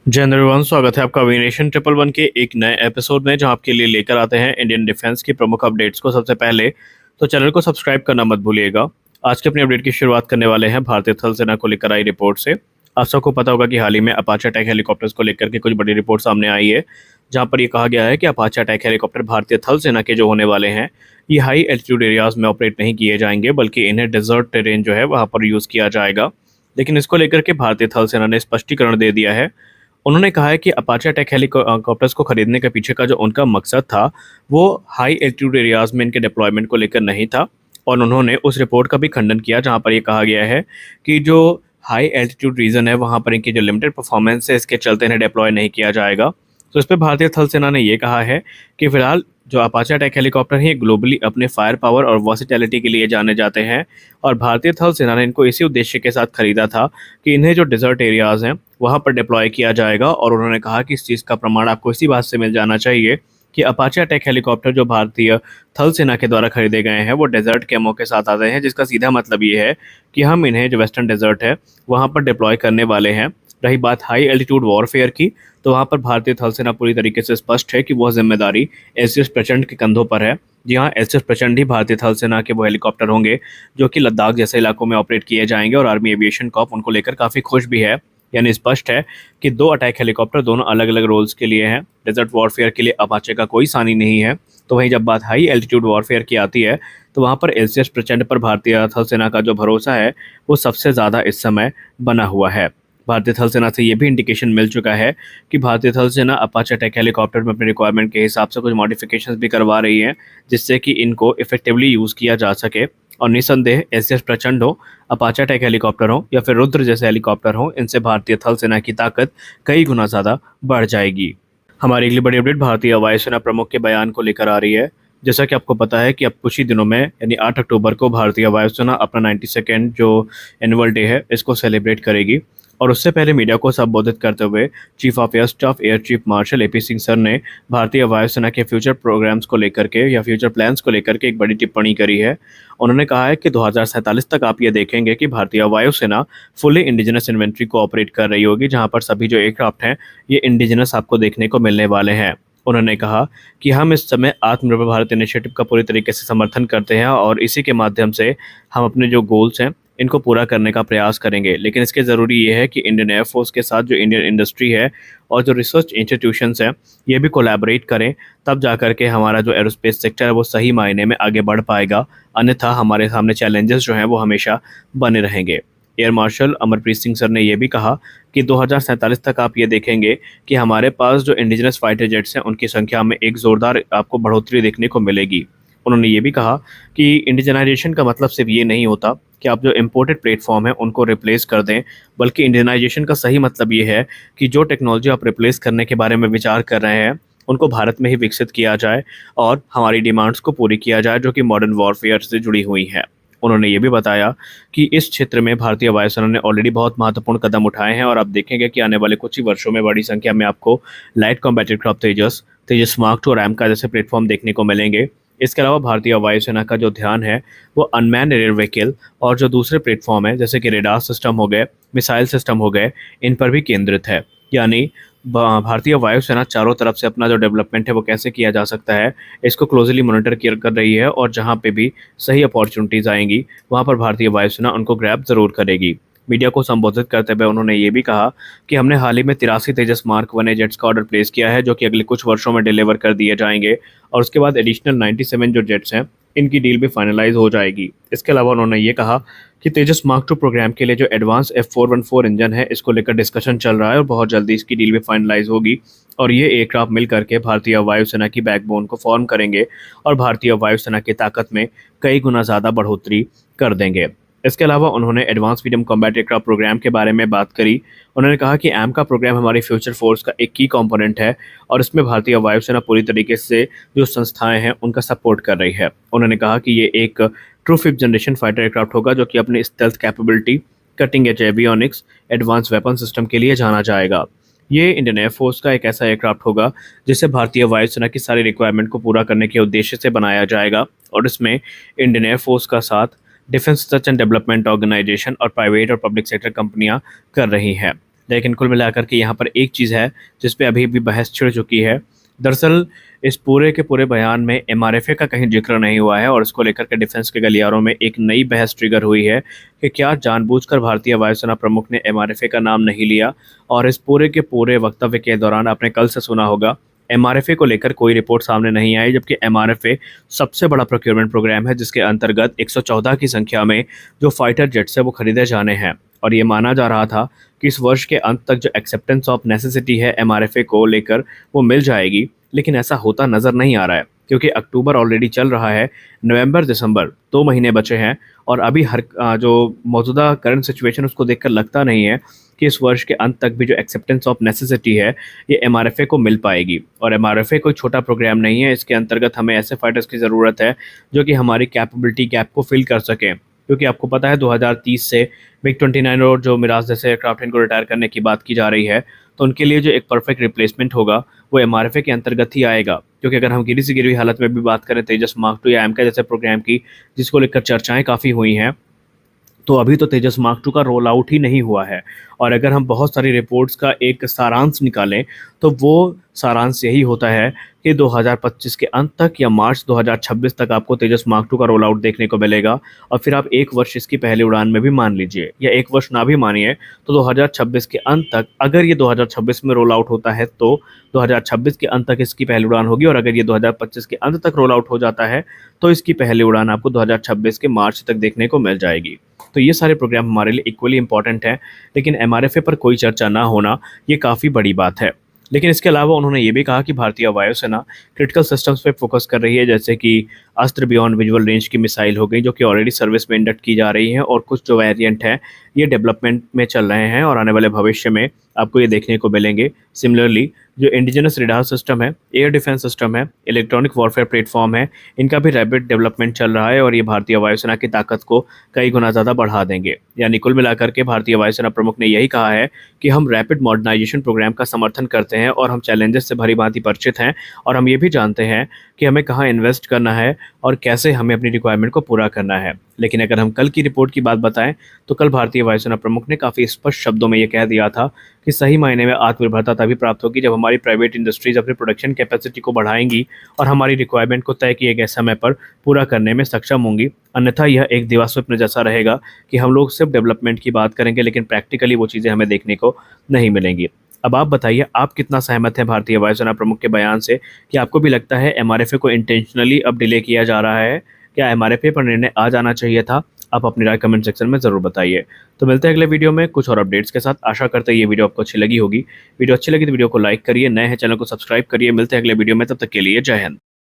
जय हिंद एवरीवन, स्वागत है आपका अविनेशन ट्रिपल वन के एक नए एपिसोड में जहां आपके लिए लेकर आते हैं इंडियन डिफेंस की प्रमुख अपडेट्स को सबसे पहले। तो चैनल को सब्सक्राइब करना मत भूलिएगा। आज के अपनी अपडेट की शुरुआत करने वाले हैं भारतीय थल सेना को लेकर आई रिपोर्ट से। आप सबको पता होगा कि हाल ही में अपाचे अटैक हेलीकॉप्टर्स को लेकर के कुछ बड़ी रिपोर्ट सामने आई है, जहां पर यह कहा गया है कि अपाचे अटैक हेलीकॉप्टर भारतीय थल सेना के जो होने वाले हैं, ये हाई एल्टीट्यूड एरियाज में ऑपरेट नहीं किए जाएंगे, बल्कि इन्हें डेजर्ट टेरेन जो है वहां पर यूज़ किया जाएगा। लेकिन इसको लेकर के भारतीय थल सेना ने स्पष्टीकरण दे दिया है। उन्होंने कहा है कि अपाचे अटैक हेलीकॉप्टर्स को खरीदने के पीछे का जो उनका मकसद था, वो हाई एल्टीट्यूड एरियाज में इनके डिप्लॉयमेंट को लेकर नहीं था। और उन्होंने उस रिपोर्ट का भी खंडन किया जहां पर ये कहा गया है कि जो हाई एल्टीट्यूड रीजन है वहां पर इनकी जो लिमिटेड परफॉर्मेंस है, इसके चलते इन्हें डिप्लॉय नहीं किया जाएगा। तो इस पर भारतीय थल सेना ने ये कहा है कि फिलहाल जो अपाचे अटैक हेलीकॉप्टर हैं, ये ग्लोबली अपने फायर पावर और वर्सिटैलिटी के लिए जाने जाते हैं। और भारतीय थल सेना ने इनको इसी उद्देश्य के साथ खरीदा था कि इन्हें जो डिजर्ट एरियाज हैं वहाँ पर डिप्लॉय किया जाएगा। और उन्होंने कहा कि इस चीज़ का प्रमाण आपको इसी बात से मिल जाना चाहिए कि अपाचे अटैक हेलीकॉप्टर जो भारतीय थल सेना के द्वारा खरीदे गए हैं, वो डेजर्ट कैमो के साथ आते हैं, जिसका सीधा मतलब ये है कि हम इन्हें जो वेस्टर्न डेजर्ट है वहाँ पर डिप्लॉय करने वाले हैं। रही बात हाई एल्टीट्यूड वॉरफेयर की, तो वहाँ पर भारतीय थल सेना पूरी तरीके से स्पष्ट है कि वह जिम्मेदारी एसएस प्रचंड के कंधों पर है। जी हाँ, एसएस प्रचंड ही भारतीय थल सेना के वो हेलीकॉप्टर होंगे जो कि लद्दाख जैसे इलाकों में ऑपरेट किए जाएंगे। और आर्मी एविएशन कॉर्प उनको लेकर काफ़ी खुश भी है। यानी स्पष्ट है कि दो अटैक हेलीकॉप्टर दोनों अलग अलग रोल्स के लिए हैं। डेजर्ट वॉरफेयर के लिए अपाचे का कोई सानी नहीं है। तो वहीं जब बात हाई एल्टीट्यूड वॉरफेयर की आती है, तो वहाँ पर एलसीएस प्रचंड पर भारतीय थल सेना का जो भरोसा है, वो सबसे ज़्यादा इस समय बना हुआ है। भारतीय थल सेना से ये भी इंडिकेशन मिल चुका है कि भारतीय थल सेना अपाचे अटैक हेलीकॉप्टर में अपने रिक्वायरमेंट के हिसाब से कुछ मॉडिफिकेशंस भी करवा रही है, जिससे कि इनको इफेक्टिवली यूज़ किया जा सके। और निसंदेह एसएस प्रचंड हो, अपाचे अटैक हेलीकॉप्टर हो या फिर रुद्र जैसे हेलीकॉप्टर हो, इनसे भारतीय थल सेना की ताकत कई गुना ज़्यादा बढ़ जाएगी। हमारी अगली बड़ी अपडेट भारतीय वायुसेना प्रमुख के बयान को लेकर आ रही है। जैसा कि आपको पता है कि अब कुछ ही दिनों में यानी 8 अक्टूबर को भारतीय वायुसेना अपना 92nd जो एनुअल डे है, इसको सेलिब्रेट करेगी। और उससे पहले मीडिया को संबोधित करते हुए chief of air staff air chief marshal AP Singh sir ने भारतीय वायुसेना के फ्यूचर प्रोग्राम्स को लेकर के या फ्यूचर प्लान्स को लेकर के एक बड़ी टिप्पणी करी है। उन्होंने कहा है कि 2047 तक आप ये देखेंगे कि भारतीय वायुसेना फुली इंडिजिनस इन्वेंट्री को ऑपरेट कर रही होगी, जहां पर सभी जो एयरक्राफ्ट हैं ये इंडिजिनस आपको देखने को मिलने वाले हैं। उन्होंने कहा कि हम इस समय आत्मनिर्भर भारत इनिशिएटिव का पूरी तरीके से समर्थन करते हैं और इसी के माध्यम से हम अपने जो गोल्स हैं इनको पूरा करने का प्रयास करेंगे। लेकिन इसके ज़रूरी ये है कि इंडियन एयरफोर्स के साथ जो इंडियन इंडस्ट्री है और जो रिसर्च इंस्टीट्यूशंस हैं, ये भी कोलैबोरेट करें, तब जा कर के हमारा जो एरोस्पेस सेक्टर है वो सही मायने में आगे बढ़ पाएगा। अन्यथा हमारे सामने चैलेंजेस जो हैं वो हमेशा बने रहेंगे। Air marshal Amarpreet Singh sir ने यह भी कहा कि 2047 तक आप ये देखेंगे कि हमारे पास जो इंडिजिनस फाइटर जेट्स हैं उनकी संख्या में एक ज़ोरदार आपको बढ़ोतरी देखने को मिलेगी। उन्होंने ये भी कहा कि इंडिजनाइजेशन का मतलब सिर्फ ये नहीं होता कि आप जो इम्पोर्टेड प्लेटफॉर्म है उनको रिप्लेस कर दें, बल्कि इंडिजनाइजेशन का सही मतलब ये है कि जो टेक्नोलॉजी आप रिप्लेस करने के बारे में विचार कर रहे हैं उनको भारत में ही विकसित किया जाए और हमारी डिमांड्स को पूरी किया जाए जो कि मॉडर्न वॉरफेयर से जुड़ी हुई हैं। उन्होंने ये भी बताया कि इस क्षेत्र में भारतीय वायुसेना ने ऑलरेडी बहुत महत्वपूर्ण कदम उठाए हैं और आप देखेंगे कि आने वाले कुछ ही वर्षों में बड़ी संख्या में आपको लाइट कॉम्बैट एयरक्राफ्ट तेजस, तेजस मार्क 2 और एमका जैसे प्लेटफॉर्म देखने को मिलेंगे। इसके अलावा भारतीय वायुसेना का जो ध्यान है वो अनमैन्ड एयर व्हीकल और जो दूसरे प्लेटफॉर्म है जैसे कि रेडार सिस्टम हो गए, मिसाइल सिस्टम हो गए, इन पर भी केंद्रित है। यानी भारतीय वायुसेना चारों तरफ से अपना जो डेवलपमेंट है वो कैसे किया जा सकता है, इसको क्लोजली मॉनिटर कर रही है। और जहाँ पे भी सही अपॉर्चुनिटीज़ आएंगी वहाँ पर भारतीय वायुसेना उनको ग्रैब ज़रूर करेगी। मीडिया को संबोधित करते हुए उन्होंने ये भी कहा कि हमने हाल ही में 83 तेजस मार्क 1 जेट्स का ऑर्डर प्लेस किया है, जो कि अगले कुछ वर्षों में डिलीवर कर दिए जाएंगे। और उसके बाद एडिशनल 97 जो जेट्स हैं इनकी डील भी फाइनलाइज हो जाएगी। इसके अलावा उन्होंने ये कहा कि तेजस मार्क 2 प्रोग्राम के लिए जो एडवांस F414 इंजन है, इसको लेकर डिस्कशन चल रहा है और बहुत जल्दी इसकी डील भी फाइनलाइज होगी। और ये एयरक्राफ्ट मिल करके भारतीय वायुसेना की बैकबोन को फॉर्म करेंगे और भारतीय वायुसेना की ताकत में कई गुना ज़्यादा बढ़ोतरी कर देंगे। इसके अलावा उन्होंने advance medium combat aircraft programme के बारे में बात करी। उन्होंने कहा कि एम का प्रोग्राम हमारी फ्यूचर फोर्स का एक की कंपोनेंट है और इसमें भारतीय वायुसेना पूरी तरीके से जो संस्थाएं हैं उनका सपोर्ट कर रही है। उन्होंने कहा कि ये एक true 5th generation fighter aircraft होगा जो कि अपनी stealth capability, cutting edge avionics, advance weapon system के लिए जाना जाएगा। ये इंडियन एयरफोर्स का एक ऐसा एयरक्राफ्ट होगा जिसे भारतीय वायुसेना की सारी रिक्वायरमेंट को पूरा करने के उद्देश्य से बनाया जाएगा और इसमें इंडियन एयरफोर्स का साथ defence research and development organisation और प्राइवेट और पब्लिक सेक्टर कंपनियां कर रही हैं। लेकिन कुल मिलाकर के यहाँ पर एक चीज़ है जिस पे अभी भी बहस छिड़ चुकी है। दरअसल इस पूरे के पूरे बयान में एमआरएफए का कहीं जिक्र नहीं हुआ है और इसको लेकर के डिफेंस के गलियारों में एक नई बहस ट्रिगर हुई है कि क्या जानबूझकर भारतीय वायुसेना प्रमुख ने एमआरएफए का नाम नहीं लिया। और इस पूरे के पूरे वक्तव्य के दौरान आपने कल से सुना होगा, एमआरएफए को लेकर कोई रिपोर्ट सामने नहीं आई, जबकि एमआरएफए सबसे बड़ा प्रोक्योरमेंट प्रोग्राम है जिसके अंतर्गत 114 की संख्या में जो फाइटर जेट्स है वो खरीदे जाने हैं। और ये माना जा रहा था कि इस वर्ष के अंत तक जो एक्सेप्टेंस ऑफ नेसेसिटी है एमआरएफए को लेकर वो मिल जाएगी, लेकिन ऐसा होता नज़र नहीं आ रहा है क्योंकि अक्टूबर ऑलरेडी चल रहा है, नवंबर दिसंबर 2 महीने बचे हैं और अभी जो मौजूदा करंट सिचुएशन उसको देखकर लगता नहीं है कि इस वर्ष के अंत तक भी जो एक्सेप्टेंस ऑफ नेसेसिटी है ये एमआरएफए को मिल पाएगी। और एमआरएफए कोई छोटा प्रोग्राम नहीं है, इसके अंतर्गत हमें ऐसे फाइटर्स की ज़रूरत है जो कि हमारी कैपेबिलिटी गैप को फिल कर सकें, क्योंकि आपको पता है 2030 से मिग-29 और जो मिराज जैसे एयरक्राफ्ट इनको रिटायर करने की बात की जा रही है, तो उनके लिए जो एक परफेक्ट रिप्लेसमेंट होगा वो एमआरएफए के अंतर्गत ही आएगा। क्योंकि अगर हम गिरी से गिरी हुई हालत में भी बात करें तेजस मार्क 2 या एमका जैसे प्रोग्राम की, जिसको लेकर चर्चाएं काफ़ी हुई हैं, तो अभी तो तेजस मार्क 2 का रोल आउट ही नहीं हुआ है। और अगर हम बहुत सारी रिपोर्ट्स का एक सारांश निकालें तो वो सारांश यही होता है कि 2025 के अंत तक या मार्च 2026 तक आपको तेजस मार्क 2 का रोल आउट देखने को मिलेगा। और फिर आप एक वर्ष इसकी पहली उड़ान में भी मान लीजिए या एक वर्ष ना भी मानिए तो 2026 के अंत तक, अगर ये 2026 में रोल आउट होता है तो 2026 के अंत तक इसकी पहली उड़ान होगी। और अगर ये 2025 के अंत तक रोल आउट हो जाता है तो इसकी पहली उड़ान आपको 2026 के मार्च तक देखने को मिल जाएगी। तो ये सारे प्रोग्राम हमारे लिए इक्वली इंपॉर्टेंट हैं, लेकिन एमआरएफए पर कोई चर्चा ना होना ये काफ़ी बड़ी बात है। लेकिन इसके अलावा उन्होंने ये भी कहा कि भारतीय वायुसेना क्रिटिकल सिस्टम्स पे फोकस कर रही है, जैसे कि अस्त्र बियॉन्ड विजुअल रेंज की मिसाइल हो गई जो कि ऑलरेडी सर्विस में इंडक्ट की जा रही हैं, और कुछ जो वेरिएंट हैं ये डेवलपमेंट में चल रहे हैं और आने वाले भविष्य में आपको ये देखने को मिलेंगे। सिमिलरली जो इंडिजिनस रेडार सिस्टम है, एयर डिफेंस सिस्टम है, इलेक्ट्रॉनिक वॉरफेयर प्लेटफॉर्म है, इनका भी रैपिड डेवलपमेंट चल रहा है और ये भारतीय वायुसेना की ताकत को कई गुना ज़्यादा बढ़ा देंगे। यानी कुल मिलाकर के भारतीय वायुसेना प्रमुख ने यही कहा है कि हम रैपिड मॉडर्नाइजेशन प्रोग्राम का समर्थन करते हैं और हम चैलेंजेस से भली भांति परिचित हैं और हम ये भी जानते हैं कि हमें कहाँ इन्वेस्ट करना है और कैसे हमें अपनी रिक्वायरमेंट को पूरा करना है। लेकिन अगर हम कल की रिपोर्ट की बात बताएं तो कल भारतीय वायुसेना प्रमुख ने काफ़ी स्पष्ट शब्दों में ये कह दिया था कि सही मायने में आत्मनिर्भरता तभी प्राप्त होगी जब हमारी प्राइवेट इंडस्ट्रीज अपनी प्रोडक्शन कैपेसिटी को बढ़ाएंगी और हमारी रिक्वायरमेंट को तय किए गए समय पर पूरा करने में सक्षम होंगी। अन्यथा यह एक दीवार स्वप्न जैसा रहेगा कि हम लोग सिर्फ डेवलपमेंट की बात करेंगे लेकिन प्रैक्टिकली वो चीज़ें हमें देखने को नहीं मिलेंगी। अब आप बताइए, आप कितना सहमत हैं भारतीय वायुसेना प्रमुख के बयान से? कि आपको भी लगता है एमआरएफए को इंटेंशनली अब डिले किया जा रहा है? क्या एमआरएफए पर निर्णय आ जाना चाहिए था? आप अपनी राय कमेंट सेक्शन में ज़रूर बताइए। तो मिलते हैं अगले वीडियो में कुछ और अपडेट्स के साथ। आशा करते हैं ये वीडियो आपको अच्छी लगी होगी। वीडियो अच्छी लगी तो वीडियो को लाइक करिए, नए हैं चैनल को सब्सक्राइब करिए। मिलते हैं अगले वीडियो में, तब तक के लिए जय हिंद।